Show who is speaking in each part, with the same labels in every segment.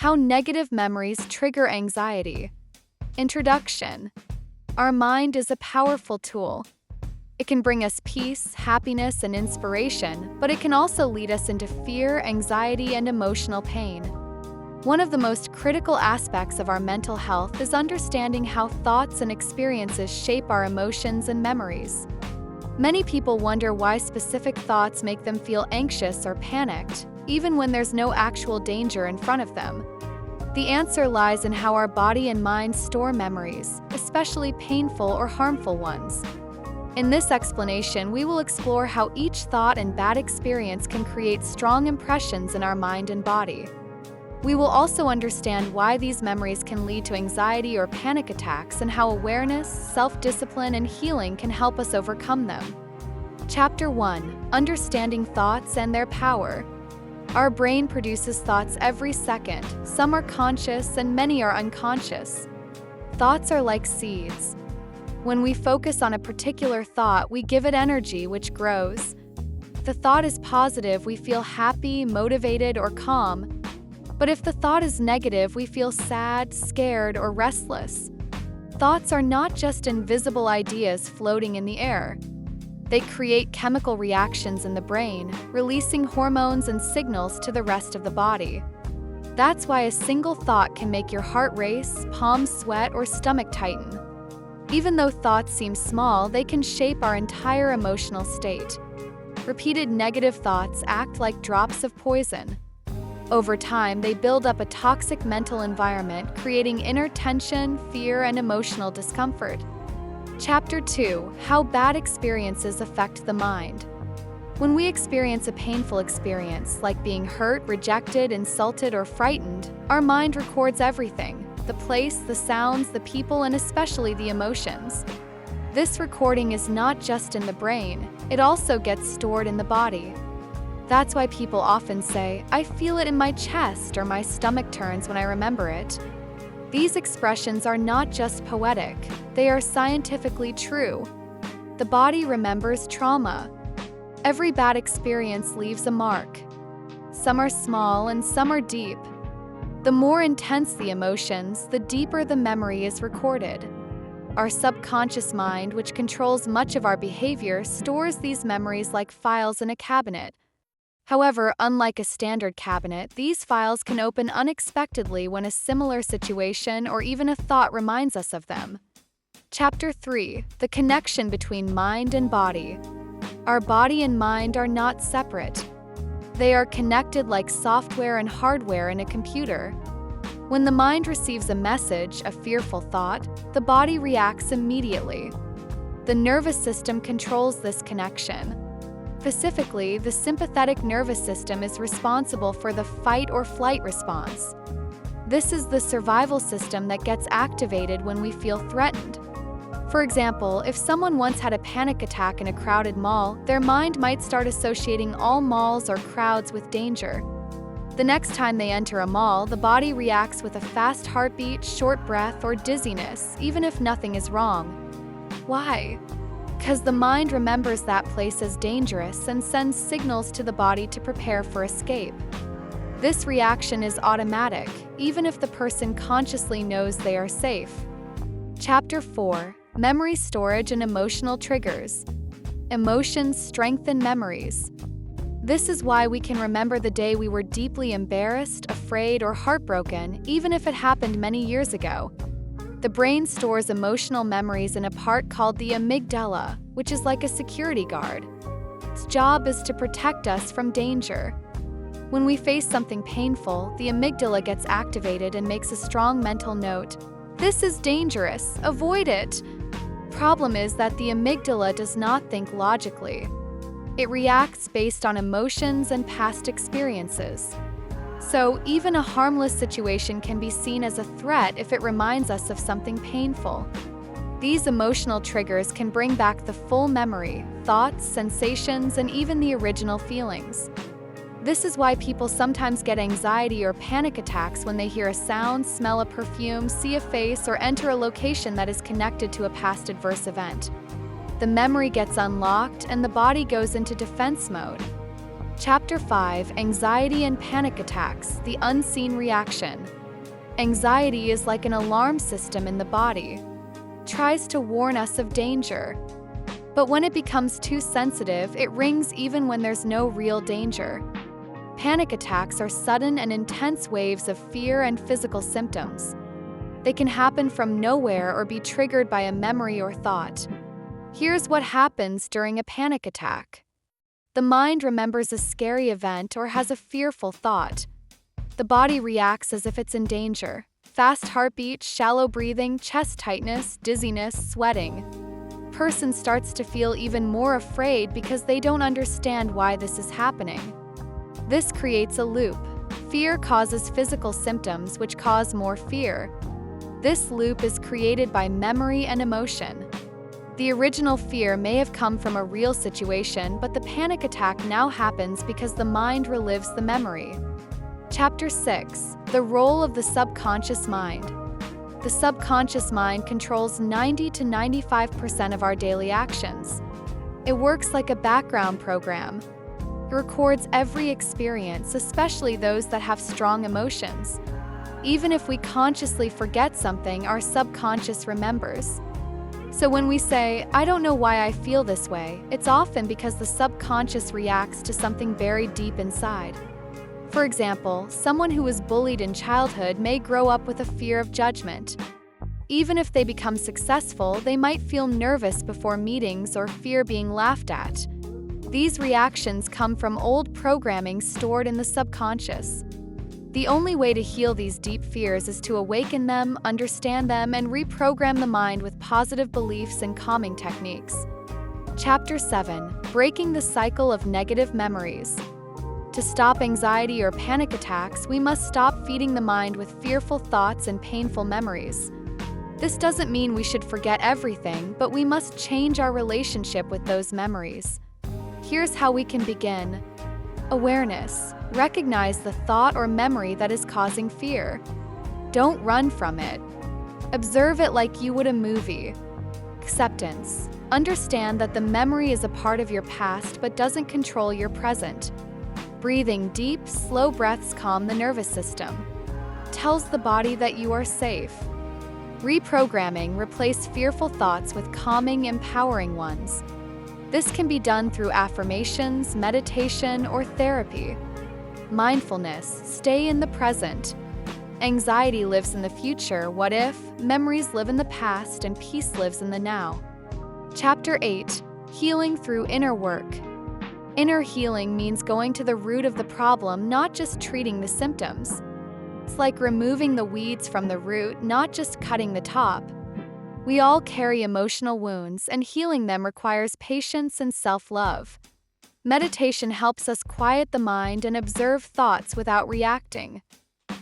Speaker 1: How negative memories trigger anxiety. Introduction. Our mind is a powerful tool. It can bring us peace, happiness, and inspiration, but it can also lead us into fear, anxiety, and emotional pain. One of the most critical aspects of our mental health is understanding how thoughts and experiences shape our emotions and memories. Many people wonder why specific thoughts make them feel anxious or panicked, even when there's no actual danger in front of them. The answer lies in how our body and mind store memories, especially painful or harmful ones. In this explanation, we will explore how each thought and bad experience can create strong impressions in our mind and body. We will also understand why these memories can lead to anxiety or panic attacks and how awareness, self-discipline, and healing can help us overcome them. Chapter 1. Understanding thoughts and their power. Our brain produces thoughts every second. Some are conscious and many are unconscious. Thoughts are like seeds. When we focus on a particular thought, we give it energy, which grows. If the thought is positive, we feel happy, motivated, or calm. But if the thought is negative, we feel sad, scared, or restless. Thoughts are not just invisible ideas floating in the air. They create chemical reactions in the brain, releasing hormones and signals to the rest of the body. That's why a single thought can make your heart race, palms sweat, or stomach tighten. Even though thoughts seem small, they can shape our entire emotional state. Repeated negative thoughts act like drops of poison. Over time, they build up a toxic mental environment, creating inner tension, fear, and emotional discomfort. Chapter 2. How bad experiences affect the mind. When we experience a painful experience, like being hurt, rejected, insulted, or frightened, our mind records everything: the place, the sounds, the people, and especially the emotions. This recording is not just in the brain, it also gets stored in the body. That's why people often say, "I feel it in my chest," or "my stomach turns when I remember it." These expressions are not just poetic, they are scientifically true. The body remembers trauma. Every bad experience leaves a mark. Some are small and some are deep. The more intense the emotions, the deeper the memory is recorded. Our subconscious mind, which controls much of our behavior, stores these memories like files in a cabinet. However, unlike a standard cabinet, these files can open unexpectedly when a similar situation or even a thought reminds us of them. Chapter 3. The connection between mind and body. Our body and mind are not separate. They are connected like software and hardware in a computer. When the mind receives a message, a fearful thought, the body reacts immediately. The nervous system controls this connection. Specifically, the sympathetic nervous system is responsible for the fight or flight response. This is the survival system that gets activated when we feel threatened. For example, if someone once had a panic attack in a crowded mall, their mind might start associating all malls or crowds with danger. The next time they enter a mall, the body reacts with a fast heartbeat, short breath, or dizziness, even if nothing is wrong. Why? Because the mind remembers that place as dangerous and sends signals to the body to prepare for escape. This reaction is automatic, even if the person consciously knows they are safe. Chapter 4. Memory storage and emotional triggers. Emotions strengthen memories. This is why we can remember the day we were deeply embarrassed, afraid, or heartbroken, even if it happened many years ago. The brain stores emotional memories in a part called the amygdala, which is like a security guard. Its job is to protect us from danger. When we face something painful, the amygdala gets activated and makes a strong mental note: "This is dangerous, avoid it." Problem is that the amygdala does not think logically. It reacts based on emotions and past experiences. So, even a harmless situation can be seen as a threat if it reminds us of something painful. These emotional triggers can bring back the full memory, thoughts, sensations, and even the original feelings. This is why people sometimes get anxiety or panic attacks when they hear a sound, smell a perfume, see a face, or enter a location that is connected to a past adverse event. The memory gets unlocked and the body goes into defense mode. Chapter 5: Anxiety and Panic Attacks, the Unseen Reaction. Anxiety is like an alarm system in the body. It tries to warn us of danger. But when it becomes too sensitive, it rings even when there's no real danger. Panic attacks are sudden and intense waves of fear and physical symptoms. They can happen from nowhere or be triggered by a memory or thought. Here's what happens during a panic attack. The mind remembers a scary event or has a fearful thought. The body reacts as if it's in danger. Fast heartbeat, shallow breathing, chest tightness, dizziness, sweating. Person starts to feel even more afraid because they don't understand why this is happening. This creates a loop. Fear causes physical symptoms which cause more fear. This loop is created by memory and emotion. The original fear may have come from a real situation, but the panic attack now happens because the mind relives the memory. Chapter 6: The Role of the Subconscious Mind. The subconscious mind controls 90 to 95% of our daily actions. It works like a background program. It records every experience, especially those that have strong emotions. Even if we consciously forget something, our subconscious remembers. So when we say, "I don't know why I feel this way," it's often because the subconscious reacts to something buried deep inside. For example, someone who was bullied in childhood may grow up with a fear of judgment. Even if they become successful, they might feel nervous before meetings or fear being laughed at. These reactions come from old programming stored in the subconscious. The only way to heal these deep fears is to awaken them, understand them, and reprogram the mind with positive beliefs and calming techniques. Chapter 7: Breaking the Cycle of Negative Memories. To stop anxiety or panic attacks, we must stop feeding the mind with fearful thoughts and painful memories. This doesn't mean we should forget everything, but we must change our relationship with those memories. Here's how we can begin. Awareness. Recognize the thought or memory that is causing fear. Don't run from it. Observe it like you would a movie. Acceptance. Understand that the memory is a part of your past but doesn't control your present. Breathing deep, slow breaths calm the nervous system. Tells the body that you are safe. Reprogramming. Replace fearful thoughts with calming, empowering ones. This can be done through affirmations, meditation, or therapy. Mindfulness. Stay in the present. Anxiety lives in the future, what if? Memories live in the past, and peace lives in the now. Chapter 8: Healing through Inner Work. Inner healing means going to the root of the problem, not just treating the symptoms. It's like removing the weeds from the root, not just cutting the top. We all carry emotional wounds, and healing them requires patience and self-love. Meditation helps us quiet the mind and observe thoughts without reacting.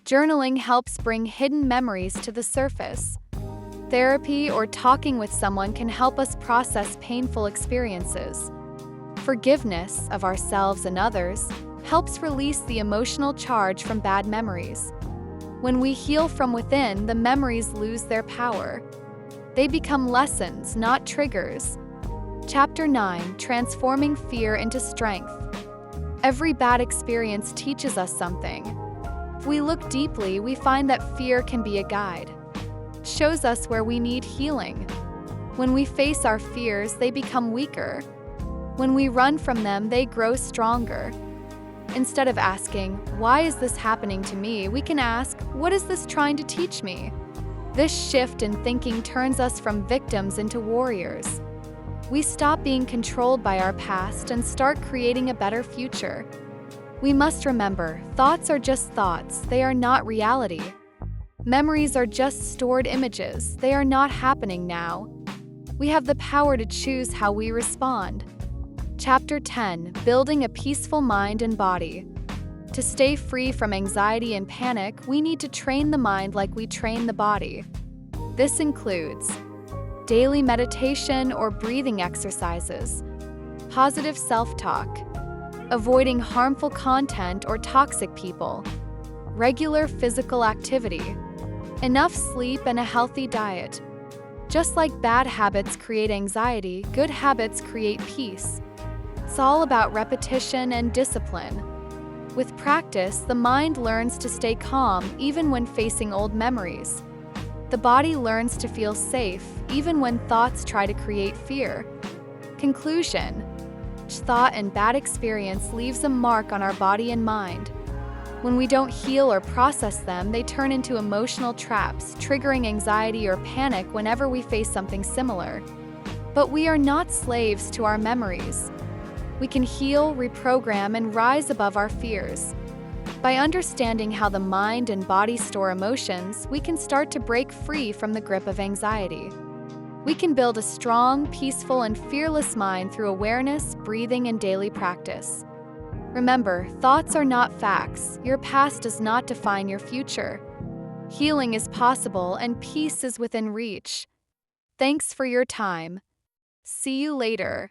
Speaker 1: Journaling helps bring hidden memories to the surface. Therapy or talking with someone can help us process painful experiences. Forgiveness of ourselves and others helps release the emotional charge from bad memories. When we heal from within, the memories lose their power. They become lessons, not triggers. Chapter 9: Transforming Fear into Strength. Every bad experience teaches us something. If we look deeply, we find that fear can be a guide. It shows us where we need healing. When we face our fears, they become weaker. When we run from them, they grow stronger. Instead of asking, "Why is this happening to me?" we can ask, "What is this trying to teach me?" This shift in thinking turns us from victims into warriors. We stop being controlled by our past and start creating a better future. We must remember, thoughts are just thoughts, they are not reality. Memories are just stored images, they are not happening now. We have the power to choose how we respond. Chapter 10: Building a Peaceful Mind and Body. To stay free from anxiety and panic, we need to train the mind like we train the body. This includes daily meditation or breathing exercises, positive self-talk, avoiding harmful content or toxic people, regular physical activity, enough sleep, and a healthy diet. Just like bad habits create anxiety, good habits create peace. It's all about repetition and discipline. With practice, the mind learns to stay calm even when facing old memories. The body learns to feel safe even when thoughts try to create fear. Conclusion: each thought and bad experience leaves a mark on our body and mind. When we don't heal or process them, they turn into emotional traps, triggering anxiety or panic whenever we face something similar. But we are not slaves to our memories. We can heal, reprogram, and rise above our fears. By understanding how the mind and body store emotions, we can start to break free from the grip of anxiety. We can build a strong, peaceful, and fearless mind through awareness, breathing, and daily practice. Remember, thoughts are not facts. Your past does not define your future. Healing is possible and peace is within reach. Thanks for your time. See you later.